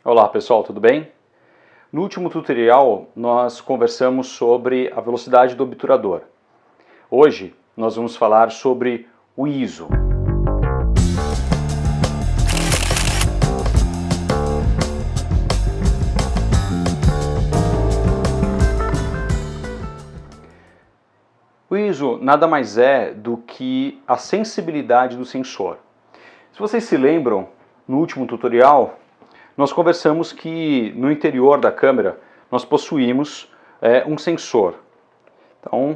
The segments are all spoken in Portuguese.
Olá pessoal, tudo bem? No último tutorial nós conversamos sobre a velocidade do obturador. Hoje nós vamos falar sobre o ISO. O ISO nada mais é do que a sensibilidade do sensor. Se vocês se lembram, no último tutorial nós conversamos que no interior da câmera nós possuímos um sensor. Então,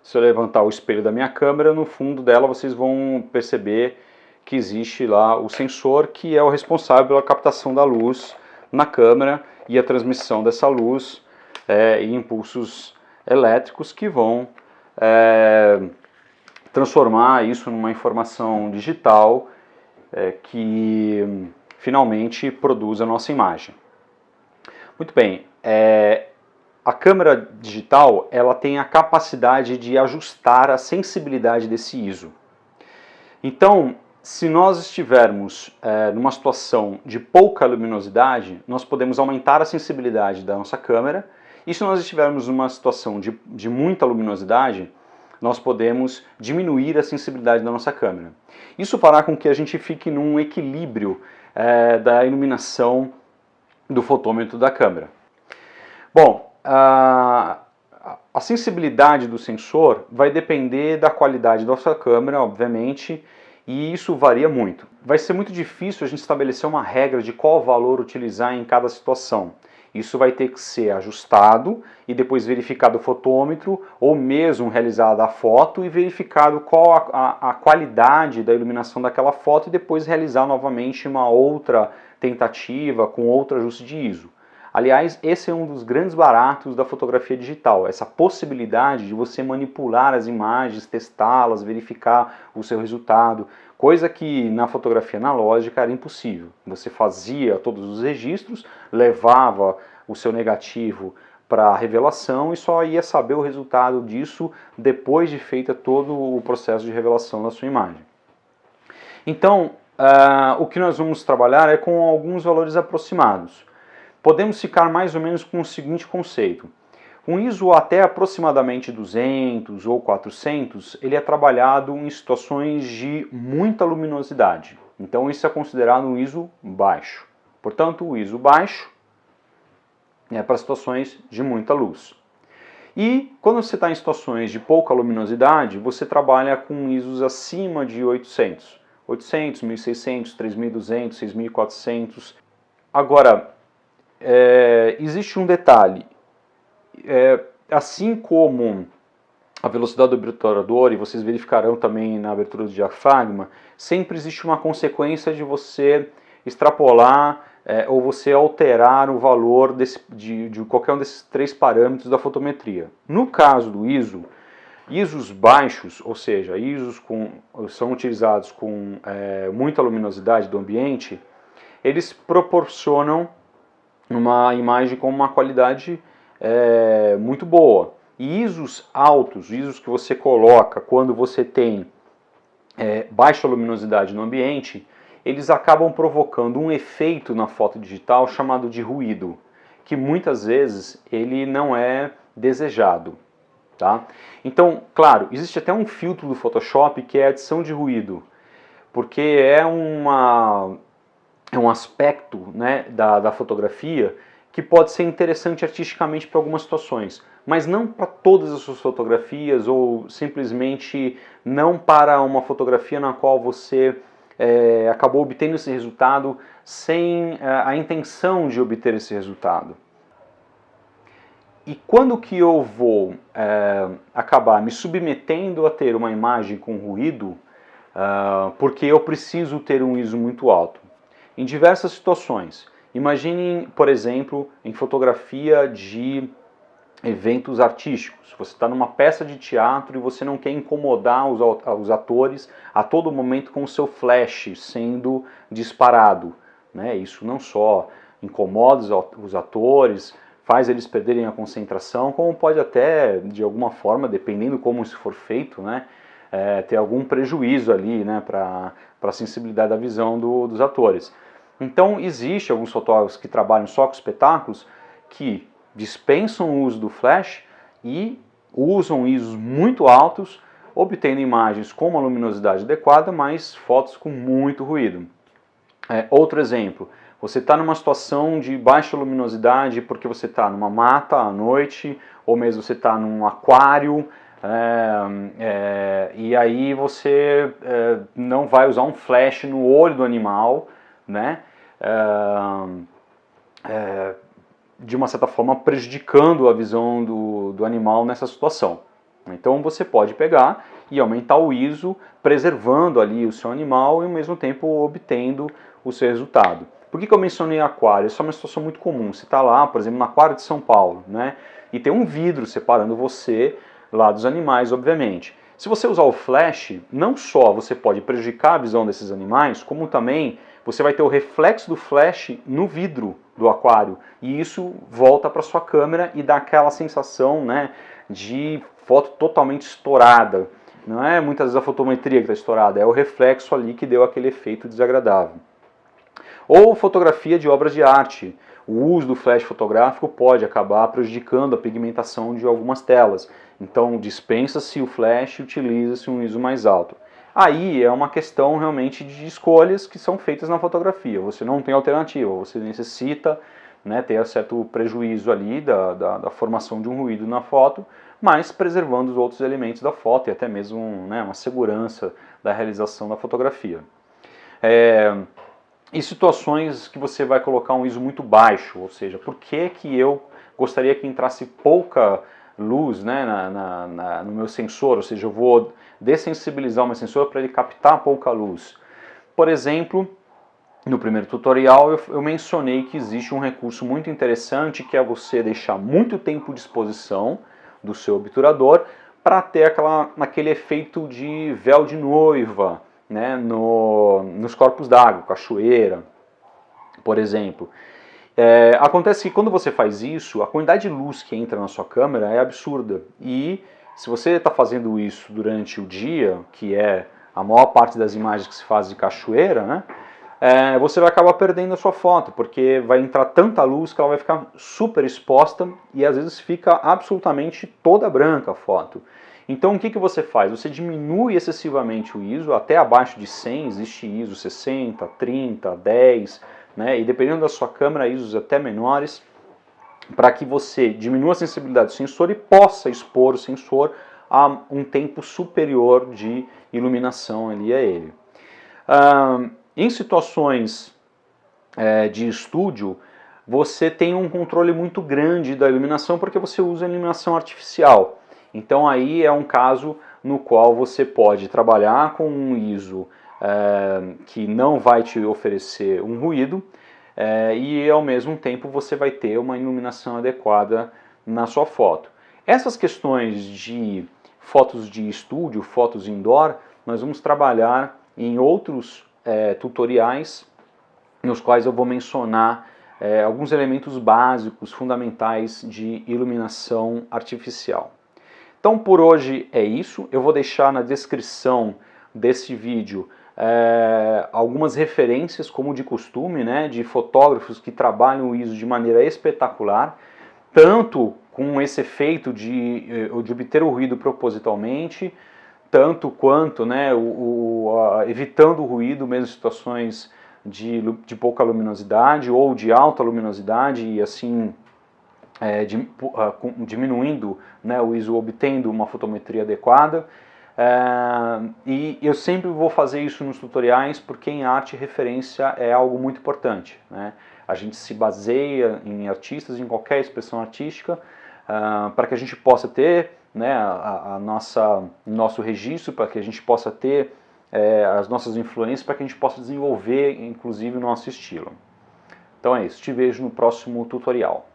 se eu levantar o espelho da minha câmera, no fundo dela vocês vão perceber que existe lá o sensor que é o responsável pela captação da luz na câmera e a transmissão dessa luz e impulsos elétricos que vão transformar isso numa informação digital que finalmente produz a nossa imagem. Muito bem, a câmera digital ela tem a capacidade de ajustar a sensibilidade desse ISO. Então, se nós estivermos numa situação de pouca luminosidade, nós podemos aumentar a sensibilidade da nossa câmera, e se nós estivermos numa situação de muita luminosidade, nós podemos diminuir a sensibilidade da nossa câmera. Isso fará com que a gente fique num equilíbrio da iluminação do fotômetro da câmera. Bom, a sensibilidade do sensor vai depender da qualidade da nossa câmera, obviamente, e isso varia muito. Vai ser muito difícil a gente estabelecer uma regra de qual valor utilizar em cada situação. Isso vai ter que ser ajustado e depois verificado o fotômetro, ou mesmo realizada a foto e verificado qual a qualidade da iluminação daquela foto e depois realizar novamente uma outra tentativa com outro ajuste de ISO. Aliás, esse é um dos grandes baratos da fotografia digital, essa possibilidade de você manipular as imagens, testá-las, verificar o seu resultado, coisa que na fotografia analógica era impossível. Você fazia todos os registros, levava o seu negativo para a revelação e só ia saber o resultado disso depois de feita todo o processo de revelação da sua imagem. Então, o que nós vamos trabalhar é com alguns valores aproximados. Podemos ficar mais ou menos com o seguinte conceito. Um ISO até aproximadamente 200 ou 400, ele é trabalhado em situações de muita luminosidade. Então isso é considerado um ISO baixo. Portanto, o ISO baixo é para situações de muita luz. E quando você está em situações de pouca luminosidade, você trabalha com ISOs acima de 800. 800, 1600, 3200, 6400. Agora, existe um detalhe, assim como a velocidade do obturador, e vocês verificarão também na abertura do diafragma, sempre existe uma consequência de você extrapolar ou você alterar o valor de qualquer um desses três parâmetros da fotometria. No caso do ISO, ISOs baixos, ou seja, ISOs são utilizados com muita luminosidade do ambiente, eles proporcionam uma imagem com uma qualidade muito boa. E ISOs altos, ISOs que você coloca quando você tem baixa luminosidade no ambiente, eles acabam provocando um efeito na foto digital chamado de ruído, que muitas vezes ele não é desejado. Tá? Então, claro, existe até um filtro do Photoshop que é a adição de ruído, porque é um aspecto, né, da fotografia que pode ser interessante artisticamente para algumas situações, mas não para todas as suas fotografias ou simplesmente não para uma fotografia na qual você acabou obtendo esse resultado sem a intenção de obter esse resultado. E quando que eu vou acabar me submetendo a ter uma imagem com ruído, porque eu preciso ter um ISO muito alto? Em diversas situações. Imaginem, por exemplo, em fotografia de eventos artísticos. Você está numa peça de teatro e você não quer incomodar os atores a todo momento com o seu flash sendo disparado, né? Isso não só incomoda os atores, faz eles perderem a concentração, como pode até, de alguma forma, dependendo como isso for feito, né, ter algum prejuízo ali, né, para a sensibilidade da visão dos atores. Então existe alguns fotógrafos que trabalham só com espetáculos que dispensam o uso do flash e usam ISOs muito altos, obtendo imagens com uma luminosidade adequada, mas fotos com muito ruído. Outro exemplo, você está numa situação de baixa luminosidade porque você está numa mata à noite, ou mesmo você está num aquário, e aí você não vai usar um flash no olho do animal, né? De uma certa forma prejudicando a visão do animal nessa situação. Então você pode pegar e aumentar o ISO, preservando ali o seu animal e ao mesmo tempo obtendo o seu resultado. Por que eu mencionei aquário? Isso é uma situação muito comum. Você está lá, por exemplo, no aquário de São Paulo, né? E tem um vidro separando você lá dos animais, obviamente. Se você usar o flash, não só você pode prejudicar a visão desses animais, como também você vai ter o reflexo do flash no vidro do aquário. E isso volta para sua câmera e dá aquela sensação, né, de foto totalmente estourada. Não é muitas vezes a fotometria que está estourada, é o reflexo ali que deu aquele efeito desagradável. Ou fotografia de obras de arte. O uso do flash fotográfico pode acabar prejudicando a pigmentação de algumas telas. Então dispensa-se o flash e utiliza-se um ISO mais alto. Aí é uma questão realmente de escolhas que são feitas na fotografia. Você não tem alternativa, você necessita, né, ter certo prejuízo ali da formação de um ruído na foto, mas preservando os outros elementos da foto e até mesmo, né, uma segurança da realização da fotografia. E situações que você vai colocar um ISO muito baixo, ou seja, por que eu gostaria que entrasse pouca luz, né, no meu sensor, ou seja, eu vou dessensibilizar o meu sensor para ele captar pouca luz. Por exemplo, no primeiro tutorial eu mencionei que existe um recurso muito interessante que é você deixar muito tempo de exposição do seu obturador para ter aquele efeito de véu de noiva, né, nos corpos d'água, cachoeira, por exemplo. Acontece que quando você faz isso, a quantidade de luz que entra na sua câmera é absurda. E se você está fazendo isso durante o dia, que é a maior parte das imagens que se faz de cachoeira, né, você vai acabar perdendo a sua foto, porque vai entrar tanta luz que ela vai ficar super exposta e às vezes fica absolutamente toda branca a foto. Então o que você faz? Você diminui excessivamente o ISO, até abaixo de 100, existe ISO 60, 30, 10, né? E dependendo da sua câmera, ISOs até menores, para que você diminua a sensibilidade do sensor e possa expor o sensor a um tempo superior de iluminação ali a ele. Em situações de estúdio, você tem um controle muito grande da iluminação porque você usa iluminação artificial. Então aí é um caso no qual você pode trabalhar com um ISO que não vai te oferecer um ruído e ao mesmo tempo você vai ter uma iluminação adequada na sua foto. Essas questões de fotos de estúdio, fotos indoor, nós vamos trabalhar em outros tutoriais nos quais eu vou mencionar alguns elementos básicos, fundamentais de iluminação artificial. Então por hoje é isso, eu vou deixar na descrição desse vídeo algumas referências, como de costume, né, de fotógrafos que trabalham o ISO de maneira espetacular, tanto com esse efeito de obter o ruído propositalmente, tanto quanto, né, evitando o ruído, mesmo em situações de pouca luminosidade ou de alta luminosidade e assim diminuindo, né, o ISO, obtendo uma fotometria adequada. E eu sempre vou fazer isso nos tutoriais porque em arte referência é algo muito importante, né? A gente se baseia em artistas, em qualquer expressão artística, para que a gente possa ter, né, nosso registro, para que a gente possa ter as nossas influências, para que a gente possa desenvolver inclusive o nosso estilo. Então é isso, te vejo no próximo tutorial.